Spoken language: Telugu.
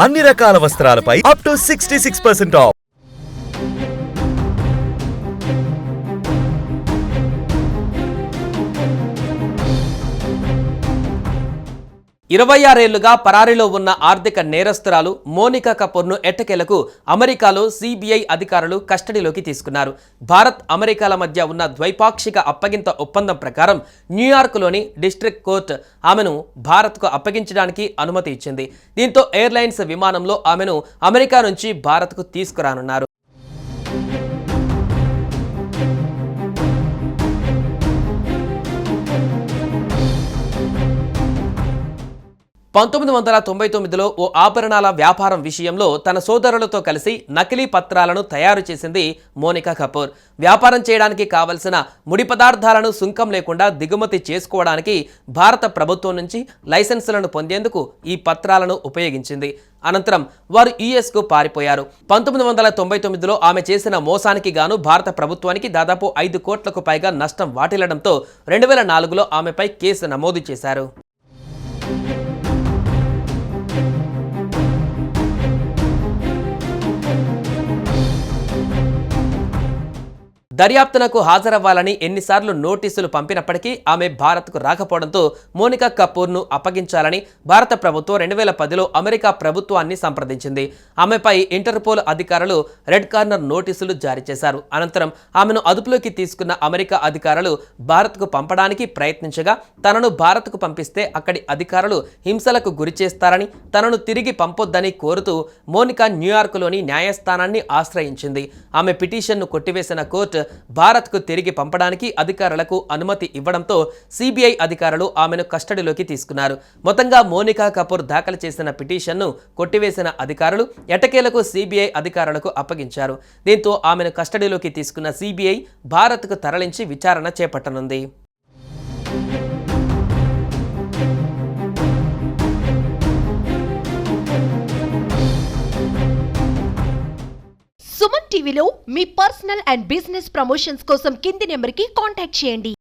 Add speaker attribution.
Speaker 1: అన్ని రకాల వస్త్రాలపై అప్ టు 66% ఆఫ్.
Speaker 2: 26 ఏళ్లుగా పరారీలో ఉన్న ఆర్థిక నేరస్తురాలు మోనికా కపూర్ను ఎట్టకేలకు అమెరికాలో సిబిఐ అధికారులు కస్టడీలోకి తీసుకున్నారు. భారత్ అమెరికాల మధ్య ఉన్న ద్వైపాక్షిక అప్పగింత ఒప్పందం ప్రకారం న్యూయార్క్లోని డిస్ట్రిక్ట్ కోర్టు ఆమెను భారత్కు అప్పగించడానికి అనుమతి ఇచ్చింది. దీంతో ఎయిర్లైన్స్ విమానంలో ఆమెను అమెరికా నుంచి భారత్కు తీసుకురానున్నారు. 1999లో ఓ ఆభరణాల వ్యాపారం విషయంలో తన సోదరులతో కలిసి నకిలీ పత్రాలను తయారు చేసింది మోనికా కపూర్. వ్యాపారం చేయడానికి కావలసిన ముడి పదార్థాలను సుంకం లేకుండా దిగుమతి చేసుకోవడానికి భారత ప్రభుత్వం నుంచి లైసెన్సులను పొందేందుకు ఈ పత్రాలను ఉపయోగించింది. అనంతరం వారు యుఎస్కు పారిపోయారు. 1999లో ఆమె చేసిన మోసానికి గాను భారత ప్రభుత్వానికి దాదాపు 5 కోట్లకు పైగా నష్టం వాటిల్లడంతో 2004లో ఆమెపై కేసు నమోదు చేశారు. దర్యాప్తునకు హాజరవ్వాలని ఎన్నిసార్లు నోటీసులు పంపినప్పటికీ ఆమె భారత్కు రాకపోవడంతో మోనికా కపూర్ను అప్పగించాలని భారత ప్రభుత్వం 2010లో అమెరికా ప్రభుత్వాన్ని సంప్రదించింది. ఆమెపై ఇంటర్పోల్ అధికారులు రెడ్ కార్నర్ నోటీసులు జారీ చేశారు. అనంతరం ఆమెను అదుపులోకి తీసుకున్న అమెరికా అధికారులు భారత్కు పంపడానికి ప్రయత్నించగా తనను భారత్కు పంపిస్తే అక్కడి అధికారులు హింసలకు గురి చేస్తారని తనను తిరిగి పంపొద్దని కోరుతూ మోనికా న్యూయార్క్లోని న్యాయస్థానాన్ని ఆశ్రయించింది. ఆమె పిటిషన్ను కొట్టివేసిన కోర్టు భారత్కు తిరిగి పంపడానికి అధికారులకు అనుమతి ఇవ్వడంతో సిబిఐ అధికారులు ఆమెను కస్టడీలోకి తీసుకున్నారు. మొత్తంగా మోనికా కపూర్ దాఖలు చేసిన పిటిషన్ను కొట్టివేసిన అధికారులు ఎట్టకేలకు సిబిఐ అధికారులకు అప్పగించారు. దీంతో ఆమెను కస్టడీలోకి తీసుకున్న సిబిఐ భారత్కు తరలించి విచారణ చేపట్టనుంది.
Speaker 3: సుమన్ టీవీలో మీ పర్సనల్ అండ్ బిజినెస్ ప్రమోషన్స్ కోసం కింది నెంబర్కి కాంటాక్ట్ చేయండి.